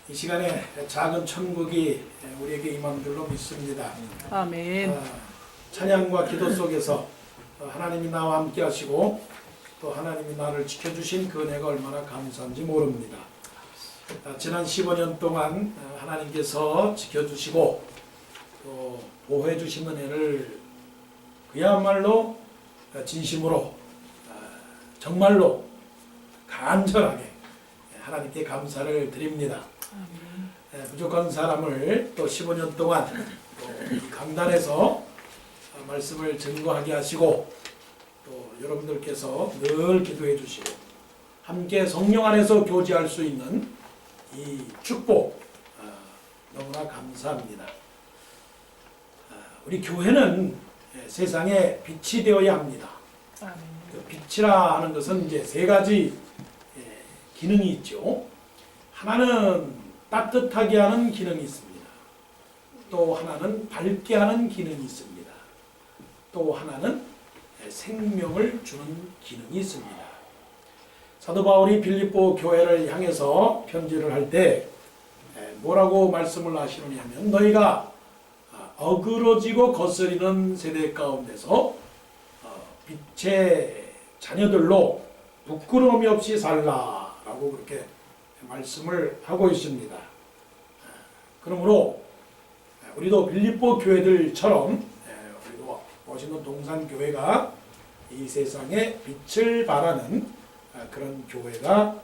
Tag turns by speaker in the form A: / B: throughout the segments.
A: 이 시간에 작은 천국이 우리에게 임한 줄로 믿습니다.
B: 아멘.
A: 찬양과 기도 속에서 하나님이 나와 함께 하시고 또 하나님이 나를 지켜주신 그 은혜가 얼마나 감사한지 모릅니다. 지난 15년 동안 하나님께서 지켜주시고 또 보호해 주신 은혜를 그야말로 진심으로 정말로 간절하게 하나님께 감사를 드립니다. 부족한 사람을 또 15년 동안 또 강단에서 말씀을 증거하게 하시고 또 여러분들께서 늘 기도해 주시고 함께 성령 안에서 교제할 수 있는 이 축복 너무나 감사합니다. 우리 교회는 세상에 빛이 되어야 합니다. 그 빛이라 하는 것은 이제 세 가지 기능이 있죠. 하나는 따뜻하게 하는 기능이 있습니다. 또 하나는 밝게 하는 기능이 있습니다. 또 하나는 생명을 주는 기능이 있습니다. 사도 바울이 빌립보 교회를 향해서 편지를 할 때 뭐라고 말씀을 하시느냐면 너희가 어그러지고 거스리는 세대 가운데서 빛의 자녀들로 부끄러움이 없이 살라라고 그렇게 말씀을 하고 있습니다. 그러므로 우리도 빌립보 교회들처럼 우리도 멋있는 동산교회가 이 세상에 빛을 발하는 그런 교회가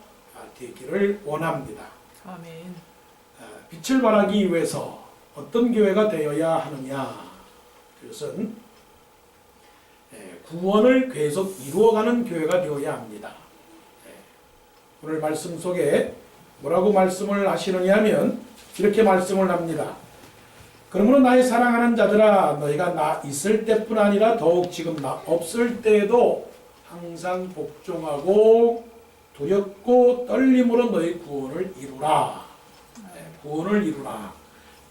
A: 되기를 원합니다.
B: 아멘.
A: 빛을 발하기 위해서 어떤 교회가 되어야 하느냐? 그것은 구원을 계속 이루어가는 교회가 되어야 합니다. 오늘 말씀 속에 뭐라고 말씀을 하시느냐 하면 이렇게 말씀을 합니다. 그러므로 나의 사랑하는 자들아 너희가 나 있을 때뿐 아니라 더욱 지금 나 없을 때에도 항상 복종하고 두렵고 떨림으로 너희 구원을 이루라. 구원을 이루라.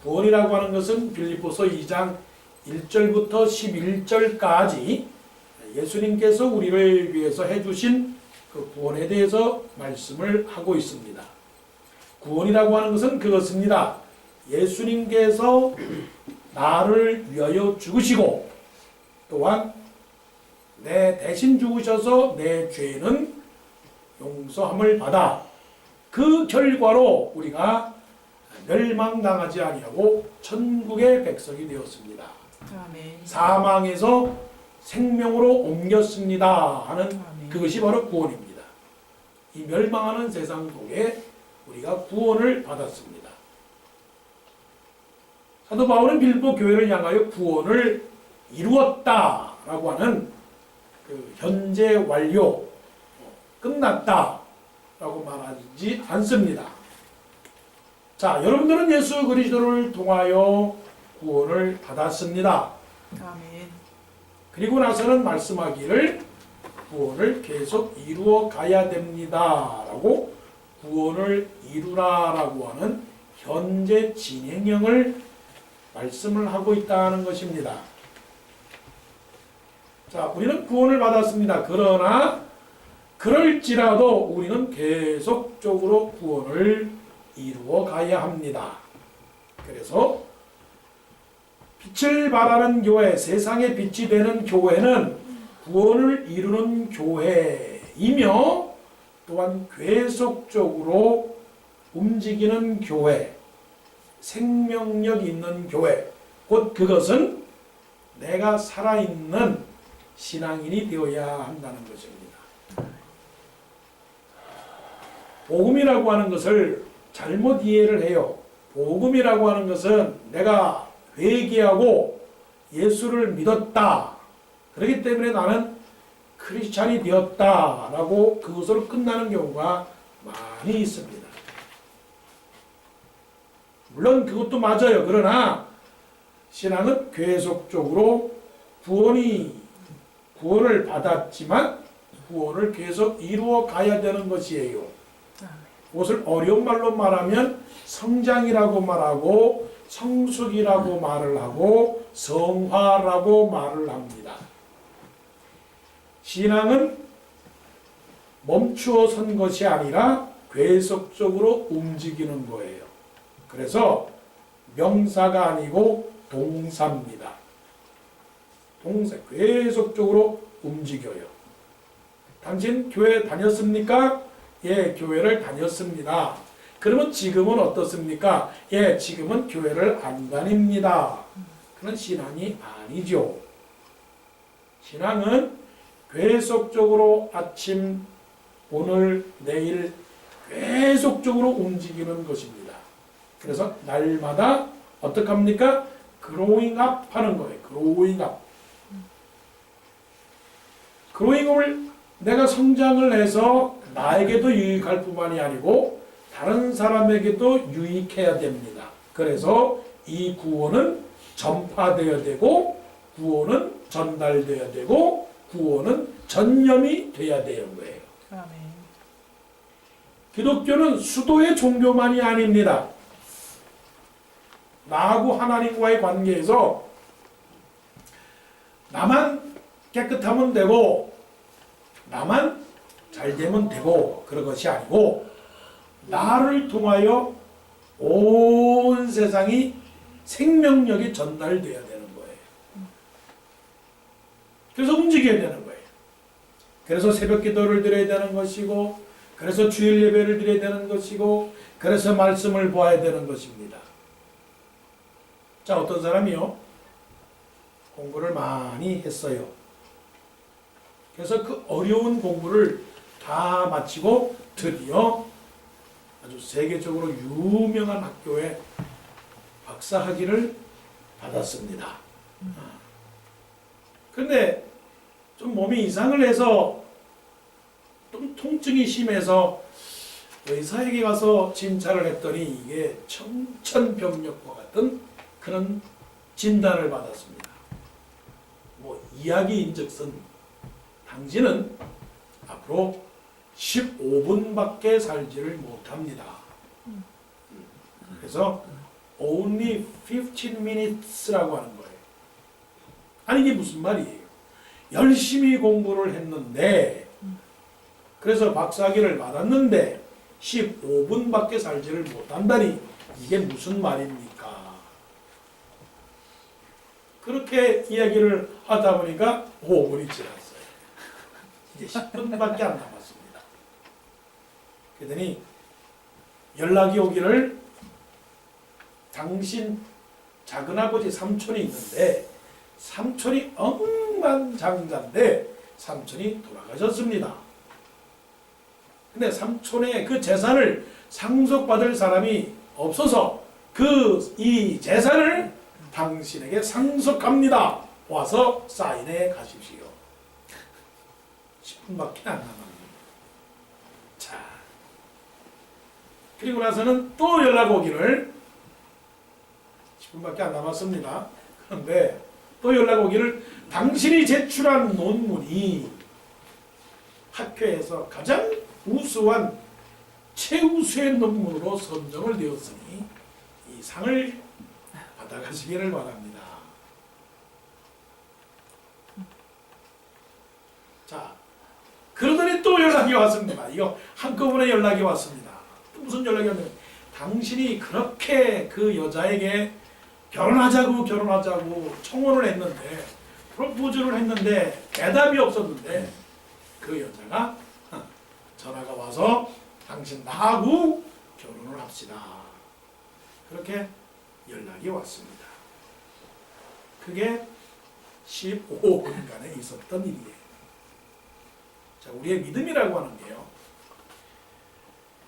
A: 구원이라고 하는 것은 빌립보서 2장 1절부터 11절까지 예수님께서 우리를 위해서 해주신 그 구원에 대해서 말씀을 하고 있습니다. 구원이라고 하는 것은 그것입니다. 예수님께서 나를 위하여 죽으시고 또한 내 대신 죽으셔서 내 죄는 용서함을 받아 그 결과로 우리가 멸망당하지 아니하고 천국의 백성이 되었습니다.
B: 아멘.
A: 사망에서 생명으로 옮겼습니다 하는
B: 아멘.
A: 그것이 바로 구원입니다. 이 멸망하는 세상 속에 우리가 구원을 받았습니다. 사도 바울은 빌립보 교회를 향하여 구원을 이루었다라고 하는 그 현재 완료, 끝났다라고 말하지 않습니다. 자, 여러분들은 예수 그리스도를 통하여 구원을 받았습니다.
B: 아멘.
A: 그리고 나서는 말씀하기를 구원을 계속 이루어 가야 됩니다. 라고 구원을 이루라라고 하는 현재 진행형을 말씀을 하고 있다는 것입니다. 자, 우리는 구원을 받았습니다. 그러나 그럴지라도 우리는 계속적으로 구원을 이루어 가야 합니다. 그래서 빛을 발하는 교회, 세상의 빛이 되는 교회는 구원을 이루는 교회이며 또한 계속적으로 움직이는 교회, 생명력 있는 교회, 곧 그것은 내가 살아있는 신앙인이 되어야 한다는 것입니다. 복음이라고 하는 것을 잘못 이해를 해요. 복음이라고 하는 것은 내가 회개하고 예수를 믿었다. 그렇기 때문에 나는 크리스찬이 되었다라고 그것으로 끝나는 경우가 많이 있습니다. 물론 그것도 맞아요. 그러나 신앙은 계속적으로 구원을 받았지만 구원을 계속 이루어 가야 되는 것이에요. 그것을 어려운 말로 말하면 성장이라고 말하고 성숙이라고 말을 하고 성화라고 말을 합니다. 신앙은 멈추어 선 것이 아니라 계속적으로 움직이는 거예요. 그래서 명사가 아니고 동사입니다. 동사 계속적으로 움직여요. 당신 교회 다녔습니까? 예, 교회를 다녔습니다. 그러면 지금은 어떻습니까? 예, 지금은 교회를 안 다닙니다. 그건 신앙이 아니죠. 신앙은 계속적으로 아침, 오늘, 내일 계속적으로 움직이는 것입니다. 그래서 날마다 어떻게 합니까? growing up 하는 거예요. growing up. growing up을 내가 성장을 해서 나에게도 유익할 뿐만이 아니고 다른 사람에게도 유익해야 됩니다. 그래서 이 구원은 전파되어야 되고 구원은 전달되어야 되고 구원은 전념이 돼야 되는 거예요.
B: 아멘.
A: 기독교는 수도의 종교만이 아닙니다. 나하고 하나님과의 관계에서 나만 깨끗하면 되고 나만 잘 되면 되고 그런 것이 아니고 나를 통하여 온 세상이 생명력이 전달돼야 되는 거예요. 그래서 움직여야 되는 거예요. 그래서 새벽 기도를 드려야 되는 것이고 그래서 주일 예배를 드려야 되는 것이고 그래서 말씀을 보아야 되는 것입니다. 자, 어떤 사람이요? 공부를 많이 했어요. 그래서 그 어려운 공부를 다 마치고 드디어 아주 세계적으로 유명한 학교에 박사학위를 받았습니다. 그런데 좀 몸이 이상을 해서 좀 통증이 심해서 의사에게 가서 진찰을 했더니 이게 청천벽력과 같은 그런 진단을 받았습니다. 뭐 이야기인즉슨 당신은 앞으로 15분밖에 살지를 못합니다. 그래서 only 15 minutes라고 하는 거예요. 아니 이게 무슨 말이에요? 열심히 공부를 했는데 그래서 박사학위를 받았는데 15분밖에 살지를 못한다니 이게 무슨 말입니까? 그렇게 이야기를 하다 보니까 5분이 지났어요. 이제 10분밖에 안 남았습니다. 그러더니 연락이 오기를 당신 작은아버지 삼촌이 있는데 삼촌이 억만장자인데 삼촌이 돌아가셨습니다. 근데 삼촌의 그 재산을 상속받을 사람이 없어서 이 재산을 당신에게 상속합니다. 와서 사인해 가십시오. 10분밖에 안 남았습니다. 자, 그리고 나서는 또 연락 오기를 10분밖에 안 남았습니다. 그런데 또 연락 오기를 당신이 제출한 논문이 학회에서 가장 우수한 최우수의 논문으로 선정을 되었으니 이 상을 받아가시기를 바랍니다. 자, 그러더니 또 연락이 왔습니다. 이거 한꺼번에 연락이 왔습니다. 또 무슨 연락이 왔냐면 당신이 그렇게 그 여자에게 결혼하자고 청혼을 했는데 프로포즈를 했는데 대답이 없었는데 그 여자가 전화가 와서 당신 나하고 결혼을 합시다. 그렇게 연락이 왔습니다. 그게 15분간에 있었던 일이에요. 자, 우리의 믿음이라고 하는 게요.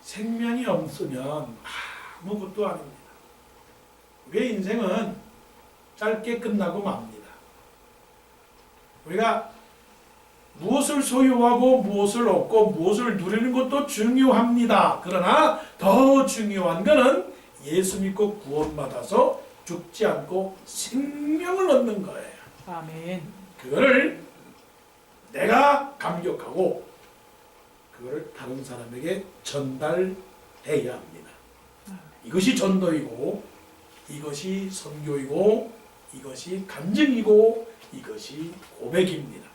A: 생명이 없으면 아무것도 아닙니다. 우리의 인생은 짧게 끝나고 맙니다. 우리가 무엇을 소유하고 무엇을 얻고 무엇을 누리는 것도 중요합니다. 그러나 더 중요한 것은 예수 믿고 구원받아서 죽지 않고 생명을 얻는 거예요.
B: 아멘.
A: 그거를 내가 감격하고 그거를 다른 사람에게 전달해야 합니다. 이것이 전도이고 이것이 선교이고 이것이 간증이고 이것이 고백입니다.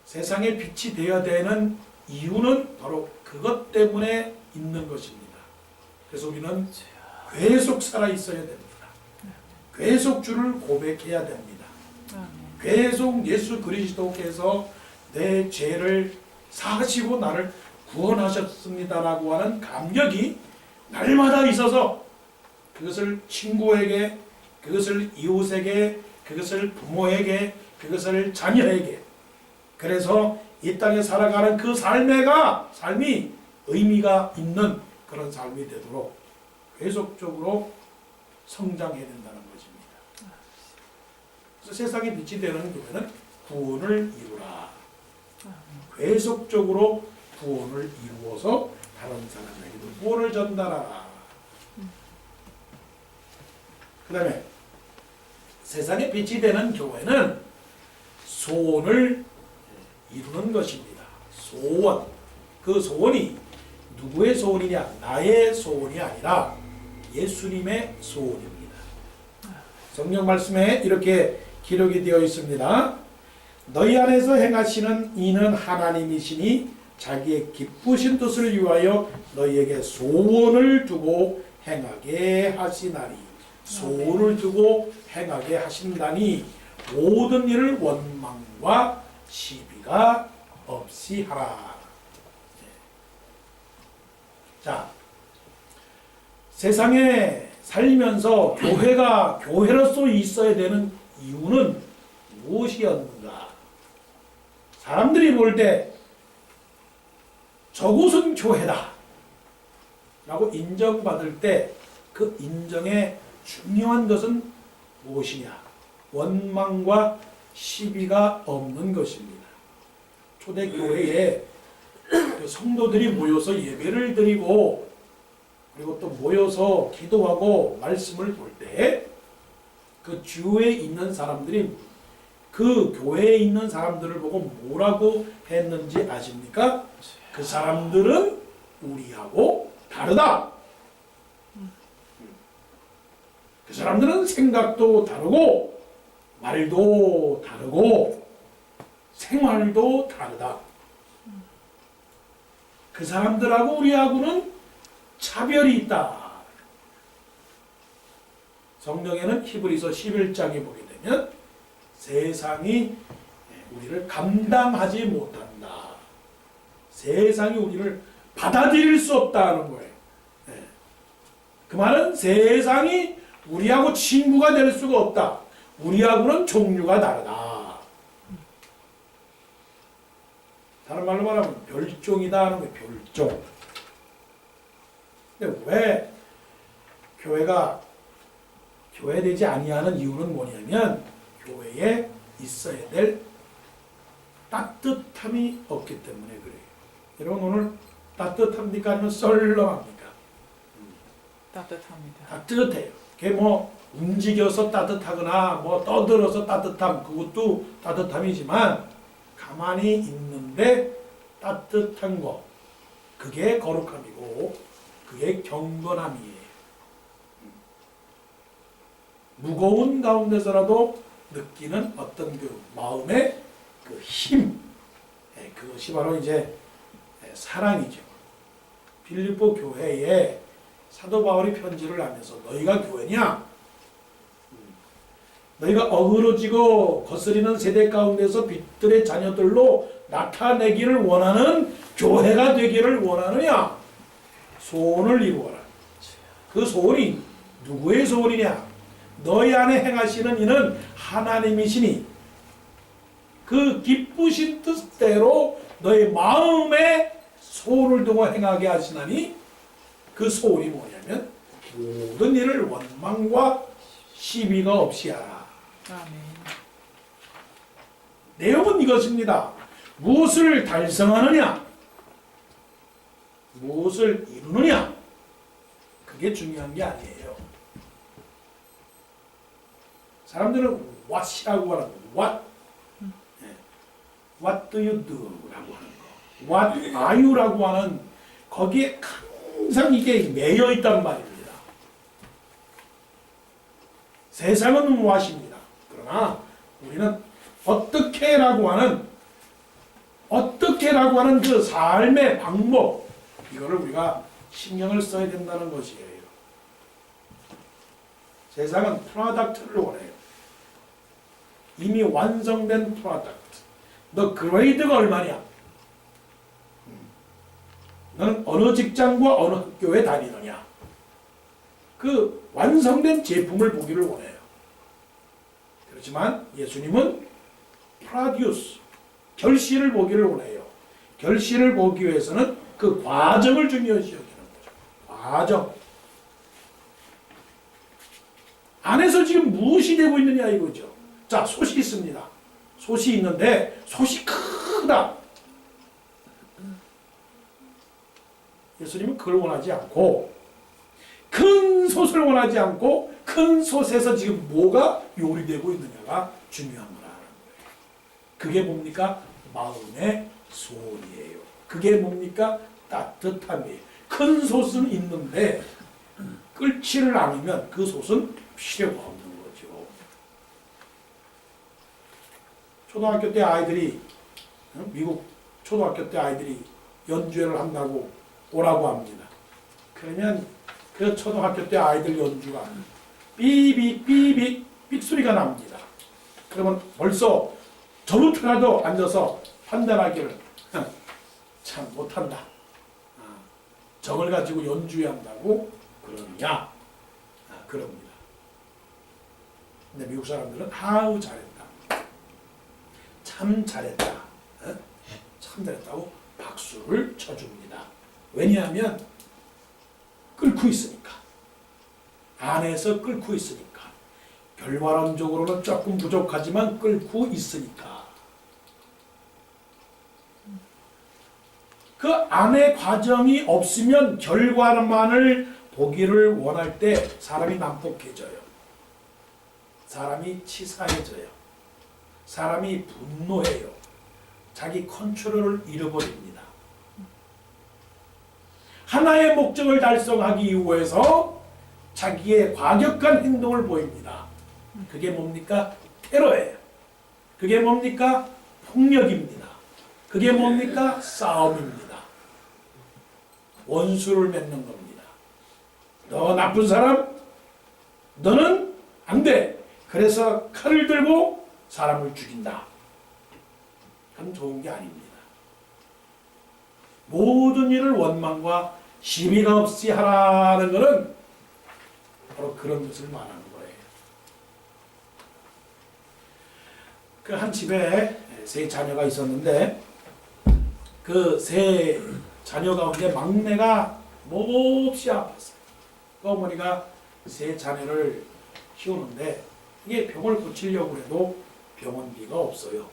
A: 세상에 빛이 되어야 되는 이유는 바로 그것 때문에 있는 것입니다. 그래서 우리는 계속 살아 있어야 됩니다. 계속 주를 고백해야 됩니다.
B: 아멘.
A: 계속 예수 그리스도께서 내 죄를 사하시고 나를 구원하셨습니다라고 하는 감격이 날마다 있어서 그것을 친구에게, 그것을 이웃에게, 그것을 부모에게, 그것을 자녀에게, 그래서 이 땅에 살아가는 그 삶이 의미가 있는 그런 삶이 되도록 계속적으로 성장해야 된다는 것입니다. 그래서 세상에 빛이 되는 교회는 구원을 이루라. 계속적으로 구원을 이루어서 다른 사람에게도 구원을 전달하라. 그 다음에 세상에 빛이 되는 교회는 소원을 이루는 것입니다. 소원. 그 소원이 누구의 소원이냐? 나의 소원이 아니라 예수님의 소원입니다. 성경 말씀에 이렇게 기록이 되어 있습니다. 너희 안에서 행하시는 이는 하나님이시니 자기의 기쁘신 뜻을 위하여 너희에게 소원을 두고 행하게 하시나니, 소원을 두고 행하게 하신다니 모든 일을 원망과 시비가 없이 하라. 자, 세상에 살면서 교회가 교회로서 있어야 되는 이유는 무엇이었는가? 사람들이 볼 때 저곳은 교회다 라고 인정받을 때 그 인정의 중요한 것은 무엇이냐? 원망과 시비가 없는 것입니다. 초대교회에 그 성도들이 모여서 예배를 드리고 그리고 또 모여서 기도하고 말씀을 볼 때 그 주에 있는 사람들이 그 교회에 있는 사람들을 보고 뭐라고 했는지 아십니까? 그 사람들은 우리하고 다르다. 그 사람들은 생각도 다르고 말도 다르고 생활도 다르다. 그 사람들하고 우리하고는 차별이 있다. 성경에는 히브리서 11장에 보게 되면 세상이 우리를 감당하지 못한다. 세상이 우리를 받아들일 수 없다는 거예요. 그 말은 세상이 우리하고 친구가 될 수가 없다. 우리하고는 종류가 다르다. 다른 말로 말하면 별종이다 하는 거예요. 별종. 근데 왜 교회가 교회되지 아니하는 이유는 뭐냐면 교회에 있어야 될 따뜻함이 없기 때문에 그래요. 여러분 오늘 따뜻합니까? 아니면 썰렁합니까?
B: 따뜻합니다.
A: 따뜻해요. 그게 뭐 움직여서 따뜻하거나 뭐 떠들어서 따뜻함, 그것도 따뜻함이지만 가만히 있는데 따뜻한 거, 그게 거룩함이고 그게 경건함이에요. 무거운 가운데서라도 느끼는 어떤 그 마음의 그 힘, 그것이 바로 이제 사랑이죠. 빌립보 교회에 사도 바울이 편지를 하면서 너희가 교회냐? 너희가 어그러지고 거스리는 세대 가운데서 빛들의 자녀들로 나타내기를 원하는 교회가 되기를 원하느냐? 소원을 이루어라. 그 소원이 누구의 소원이냐? 너희 안에 행하시는 이는 하나님이시니 그 기쁘신 뜻대로 너희 마음에 소원을 두고 행하게 하시나니 그 소원이 뭐냐면 모든 일을 원망과 시비가 없이 하라.
B: 아멘.
A: 내용은 이것입니다. 무엇을 달성하느냐? 무엇을 이루느냐? 그게 중요한 게 아니에요. 사람들은 what이라고 하는 거. What do you do? 라고 하는 거. What are you? 라고 하는 거기에 항상 이게 매여 있단 말입니다. 세상은 what입니다. 그러나 우리는 어떻게라고 하는 그 삶의 방법, 이거를 우리가 신경을 써야 된다는 것이에요. 세상은 프로덕트를 원해요. 이미 완성된 프로덕트. 너 그레이드가 얼마냐? 너는 어느 직장과 어느 학교에 다니느냐? 그 완성된 제품을 보기를 원해요. 그렇지만 예수님은 프로듀스, 결실을 보기를 원해요. 결실을 보기 위해서는 그 과정을 중요시 여기는 거죠. 과정. 안에서 지금 무엇이 되고 있느냐 이거죠. 자, 솥이 있습니다. 솥이 있는데 솥이 크다. 예수님은 그걸 원하지 않고 큰 솥을 원하지 않고 큰 솥에서 지금 뭐가 요리되고 있느냐가 중요한 거라는 거예요. 그게 뭡니까? 마음의 소원이에요. 그게 뭡니까? 따뜻함이에요. 큰 솥은 있는데 끓지를 않으면 그 솥은 필요가 없는 거죠. 초등학교 때 아이들이 미국 초등학교 때 아이들이 연주회를 한다고 오라고 합니다. 그러면 그 초등학교 때 아이들 연주가 삐빅 삐빅 삑 소리가 납니다. 그러면 벌써 저부터라도 앉아서 판단하기를 참 못한다. 저걸 가지고 연주회 한다고 그러느냐? 그럽니다. 근데 미국 사람들은 아우 잘했다. 참 잘했다. 참 잘했다고 박수를 쳐줍니다. 왜냐하면 끓고 있으니까. 안에서 끓고 있으니까. 결과론적으로는 조금 부족하지만 끓고 있으니까. 그 안에 과정이 없으면 결과만을 보기를 원할 때 사람이 난폭해져요. 사람이 치사해져요. 사람이 분노해요. 자기 컨트롤을 잃어버립니다. 하나의 목적을 달성하기 위해서 자기의 과격한 행동을 보입니다. 그게 뭡니까? 테러예요. 그게 뭡니까? 폭력입니다. 그게 뭡니까? 싸움입니다. 원수를 맺는 겁니다. 너 나쁜 사람? 너는 안 돼. 그래서 칼을 들고 사람을 죽인다. 그건 좋은 게 아닙니다. 모든 일을 원망과 시비가 없이 하라는 것은 바로 그런 것을 말하는 거예요. 그 한 집에 세 자녀가 있었는데 그 세 자녀 가운데 막내가 몹시 아팠어요. 그 어머니가 세 자녀를 키우는데 이게 병을 고치려고 해도 병원비가 없어요.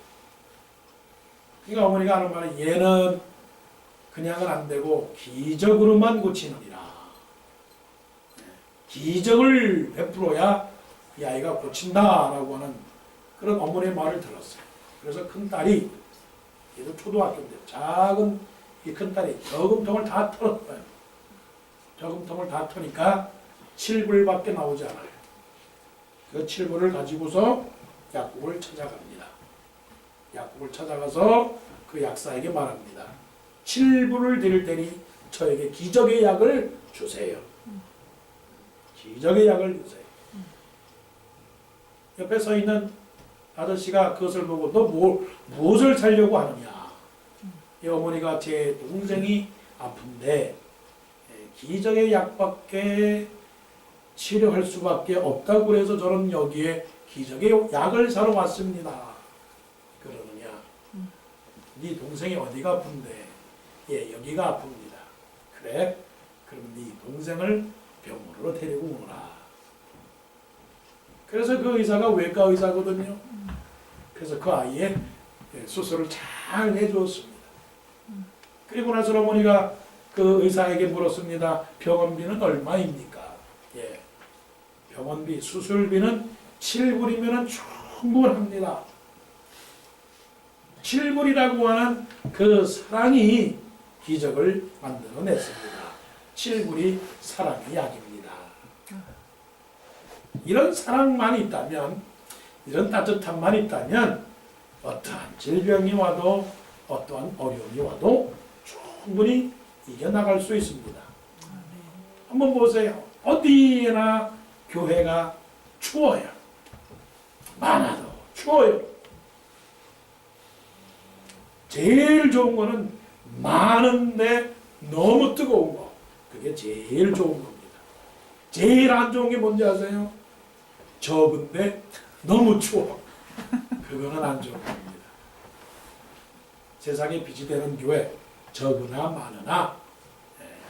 A: 그러니까 어머니가 하는 말은 얘는 그냥은 안 되고 기적으로만 고치느니라. 기적을 베풀어야 이 아이가 고친다라고 하는 그런 어머니의 말을 들었어요. 그래서 큰딸이 얘도 초등학교인데 작은 이 큰딸이 저금통을 다 털었어요. 저금통을 다 터니까 7불밖에 나오지 않아요. 그 7불을 가지고서 약국을 찾아갑니다. 약국을 찾아가서 그 약사에게 말합니다. 7불을 드릴 테니 저에게 기적의 약을 주세요. 기적의 약을 주세요. 옆에 서 있는 아저씨가 그것을 보고 너 무엇을 살려고 하느냐. 이 어머니가 제 동생이 아픈데 기적의 약밖에 치료할 수밖에 없다고 해서 저는 여기에 기적의 약을 사러 왔습니다. 그러느냐. 네 동생이 어디가 아픈데? 예, 여기가 아픕니다. 그래? 그럼 네 동생을 병원으로 데리고 오너라. 그래서 그 의사가 외과 의사거든요. 그래서 그 아이의 수술을 잘 해주었습니다. 그리고 나서 어머니가 그 의사에게 물었습니다. 병원비는 얼마입니까? 예, 병원비, 수술비는 7불이면 충분합니다. 7불이라고 하는 그 사랑이 기적을 만들어냈습니다. 7불이 사랑의 약입니다. 이런 사랑만 있다면, 이런 따뜻함만 있다면 어떠한 질병이 와도 어떠한 어려움이 와도 충분히 이겨나갈 수 있습니다. 한번 보세요. 어디에나 교회가 추워요. 많아도 추워요. 제일 좋은 거는 많은데 너무 뜨거운 거. 그게 제일 좋은 겁니다. 제일 안 좋은 게 뭔지 아세요? 적은데 너무 추워. 그거는 안 좋은 겁니다. 세상에 빛이 되는 교회, 적으나 많으나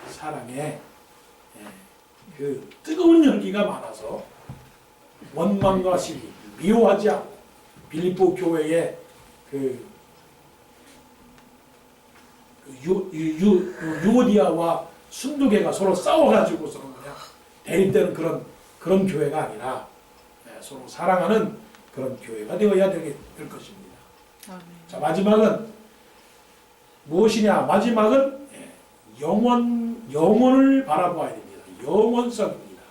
A: 사랑에 그 뜨거운 열기가 많아서 원망과 시기, 미워하지 않고 빌립보 교회의 유오디아와 순두개가 서로 싸워가지고서 그냥 대립되는 그런 교회가 아니라 서로 사랑하는 그런 교회가 되어야 될 것입니다.
B: 아멘.
A: 자, 마지막은 무엇이냐? 마지막은 영혼을 바라보아야 됩니다. 영원성입니다.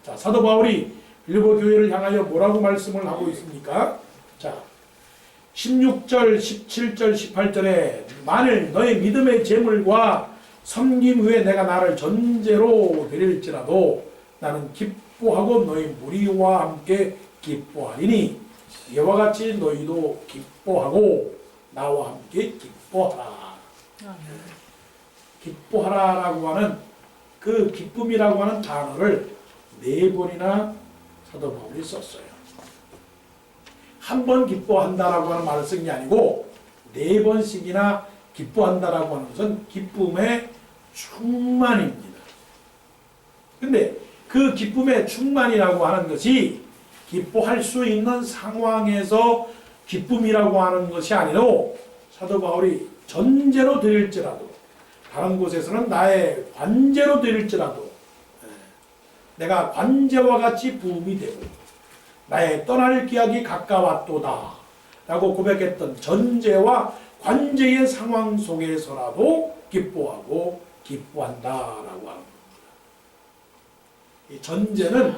A: 자, 사도 바울이 빌립보 교회를 향하여 뭐라고 말씀을 하고 있습니까? 자, 16절, 17절, 18절에 만일 너의 믿음의 제물과 섬김 후에 내가 나를 전제로 드릴지라도 나는 기뻐하고 너희 무리와 함께 기뻐하리니 이와 같이 너희도 기뻐하고 나와 함께 기뻐하라.
B: 아멘.
A: 기뻐하라라고 하는 그 기쁨이라고 하는 단어를 4번이나 사도 바울이 썼어요. 한 번 기뻐한다라고 하는 말을 쓴 게 아니고 4번씩이나 기뻐한다라고 하는 것은 기쁨의 충만입니다. 근데 그 기쁨의 충만이라고 하는 것이 기뻐할 수 있는 상황에서 기쁨이라고 하는 것이 아니로 사도 바울이 전제로 드릴지라도 다른 곳에서는 나의 관제로 드릴지라도 내가 관제와 같이 부음이 되고 나의 떠날 기약이 가까웠도다 라고 고백했던 전제와 관제의 상황 속에서라도 기뻐하고 기뻐한다라고 하는 겁니다. 이 전제는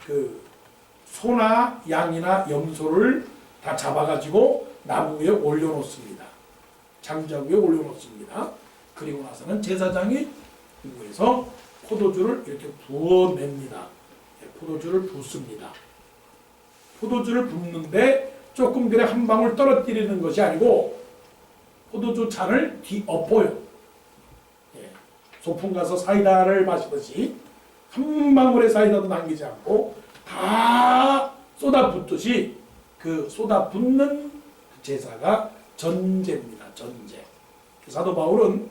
A: 그 소나 양이나 염소를 다 잡아가지고 나무 위에 올려놓습니다. 장작 위에 올려놓습니다. 그리고 나서는 제사장이 위에서 포도주를 이렇게 부어냅니다. 포도주를 붓습니다. 포도주를 붓는데 조금 그래 한 방울 떨어뜨리는 것이 아니고 포도주 잔을 뒤엎어요. 소풍 가서 사이다를 마시듯이 한 방울의 사이다도 남기지 않고 다 쏟아붓듯이 그 쏟아붓는 제사가 전제입니다. 전제. 사도 바울은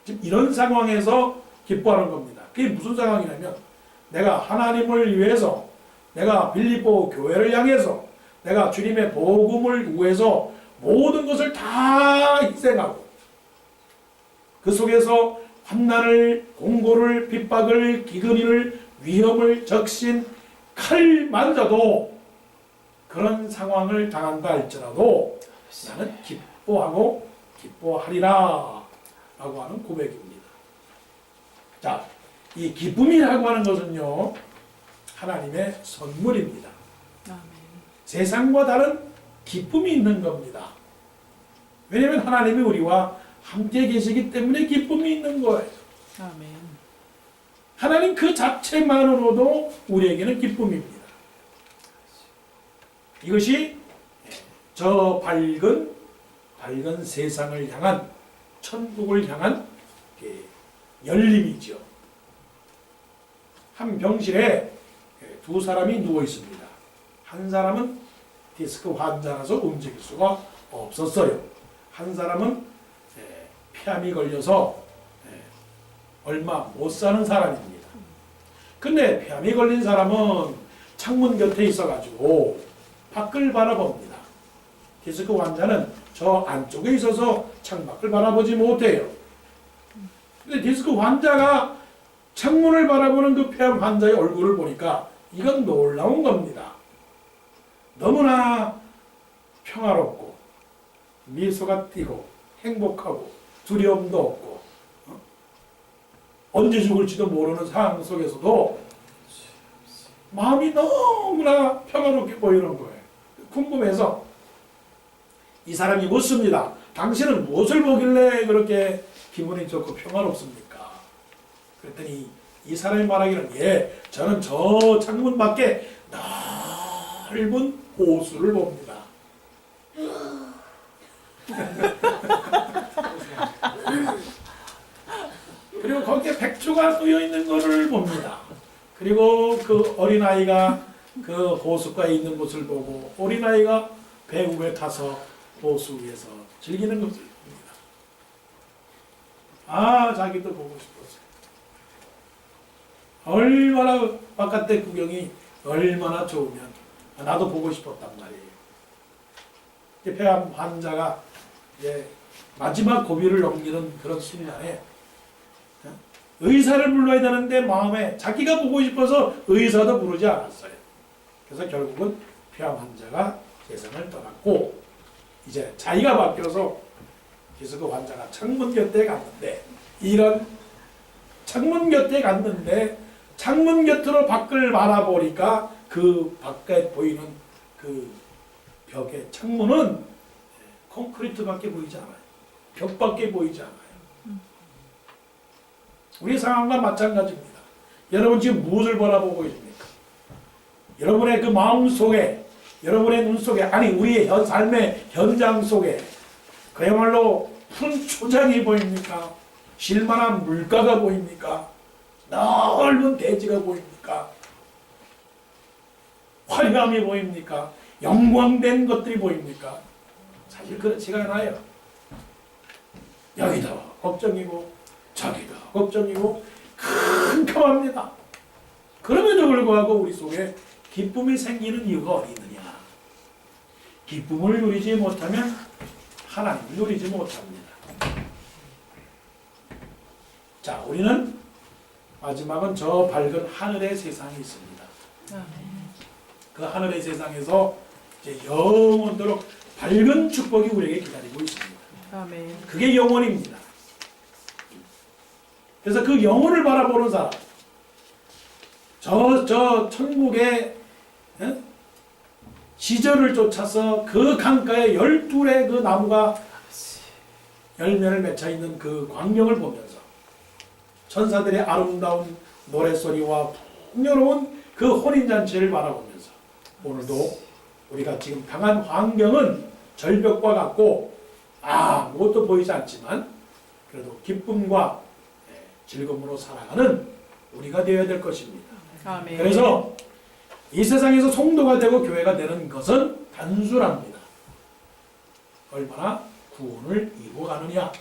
A: 지금 이런 상황에서 기뻐하는 겁니다. 그게 무슨 상황이냐면 내가 하나님을 위해서 내가 빌립보 교회를 향해서 내가 주님의 복음을 위해서 모든 것을 다 희생하고 그 속에서 환난을, 공고를, 핍박을, 기근을, 위험을, 적신, 칼마저도 그런 상황을 당한다 할지라도 나는 기뻐하고 기뻐하리라 라고 하는 고백입니다. 자, 이 기쁨이라고 하는 것은요 하나님의 선물입니다.
B: 아멘.
A: 세상과 다른 기쁨이 있는 겁니다. 왜냐하면 하나님이 우리와 함께 계시기 때문에 기쁨이 있는 거예요.
B: 아멘.
A: 하나님 그 자체만으로도 우리에게는 기쁨입니다. 이것이 저 밝은 세상을 향한 천국을 향한 열림이죠. 한 병실에 2사람이 누워 있습니다. 한 사람은 디스크 환자라서 움직일 수가 없었어요. 한 사람은 폐암이 걸려서 얼마 못 사는 사람입니다. 근데 폐암이 걸린 사람은 창문 곁에 있어가지고 밖을 바라봅니다. 디스크 환자는 저 안쪽에 있어서 창밖을 바라보지 못해요. 근데 디스크 환자가 창문을 바라보는 그 폐암 환자의 얼굴을 보니까 이건 놀라운 겁니다. 너무나 평화롭고 미소가 띄고 행복하고 두려움도 없고 언제 죽을지도 모르는 상황 속에서도 마음이 너무나 평화롭게 보이는 거예요. 궁금해서 이 사람이 묻습니다. 당신은 무엇을 보길래 그렇게 기분이 좋고 평화롭습니까? 그랬더니 이 사람이 말하기를 예, 저는 저 창문 밖에 넓은 호수를 봅니다. 그리고 거기에 백조가 놓여 있는 것을 봅니다. 그리고 그 어린아이가 그 호숫가에 있는 것을 보고 어린아이가 배 위에 타서 호수 위에서 즐기는 것을 봅니다. 아, 자기도 보고 싶었어요. 얼마나 바깥의 구경이 얼마나 좋으면 나도 보고 싶었단 말이에요. 폐암 환자가 이제 마지막 고비를 넘기는 그런 순간에 의사를 불러야 되는데 마음에 자기가 보고 싶어서 의사도 부르지 않았어요. 그래서 결국은 폐암 환자가 세상을 떠났고 이제 자기가 바뀌어서 그래서 그 환자가 창문 곁에 갔는데 이런 창문 곁에 갔는데 창문 곁으로 밖을 바라보니까 그 밖에 보이는 그 벽의 창문은 콘크리트밖에 보이지 않아요. 벽밖에 보이지 않아요. 우리 상황과 마찬가지입니다. 여러분 지금 무엇을 바라보고 계십니까? 여러분의 그 마음 속에, 여러분의 눈 속에, 아니 우리의 삶의 현장 속에 그야말로 푸른 초장이 보입니까? 실만한 물가가 보입니까? 넓은 대지가 보입니까? 화려함이 보입니까? 영광된 것들이 보입니까? 사실 그렇지가 않아요. 여기도 걱정이고 저기도 걱정이고 캄캄합니다. 그럼에도 불구하고 우리 속에 기쁨이 생기는 이유가 어디 있느냐? 기쁨을 누리지 못하면 하나님을 누리지 못합니다. 자, 우리는 마지막은 저 밝은 하늘의 세상이 있습니다. 그 하늘의 세상에서 이제 영원토록 밝은 축복이 우리에게 기다리고 있습니다.
B: 아멘.
A: 그게 영원입니다. 그래서 그 영혼을 바라보는 사람, 저 천국의 시절을 쫓아서 그 강가에 12의 그 나무가 열매를 맺혀 있는 그 광경을 보면서 천사들의 아름다운 노랫소리와 풍요로운 그 혼인잔치를 바라보면서 오늘도 우리가 지금 당한 환경은 절벽과 같고 아무것도 보이지 않지만 그래도 기쁨과 즐거움으로 살아가는 우리가 되어야 될 것입니다.
B: 아멘.
A: 그래서 이 세상에서 성도가 되고 교회가 되는 것은 단순합니다. 얼마나 구원을 이루어가느냐.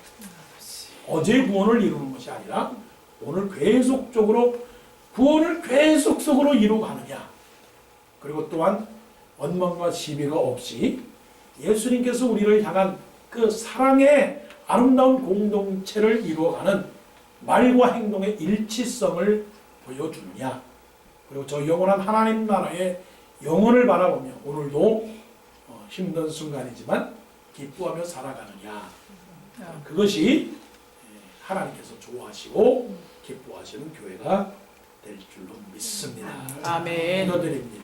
A: 어제 구원을 이루는 것이 아니라 오늘 계속적으로 구원을 계속적으로 이루어가느냐. 그리고 또한 원망과 시비가 없이 예수님께서 우리를 향한 그 사랑의 아름다운 공동체를 이루어가는 말과 행동의 일치성을 보여주느냐. 그리고 저 영원한 하나님 나라의 영혼을 바라보며 오늘도 힘든 순간이지만 기뻐하며 살아가느냐. 그것이 하나님께서 좋아하시고 기뻐하시는 교회가 될 줄로 믿습니다.
B: 아멘.
A: 기도드립니다.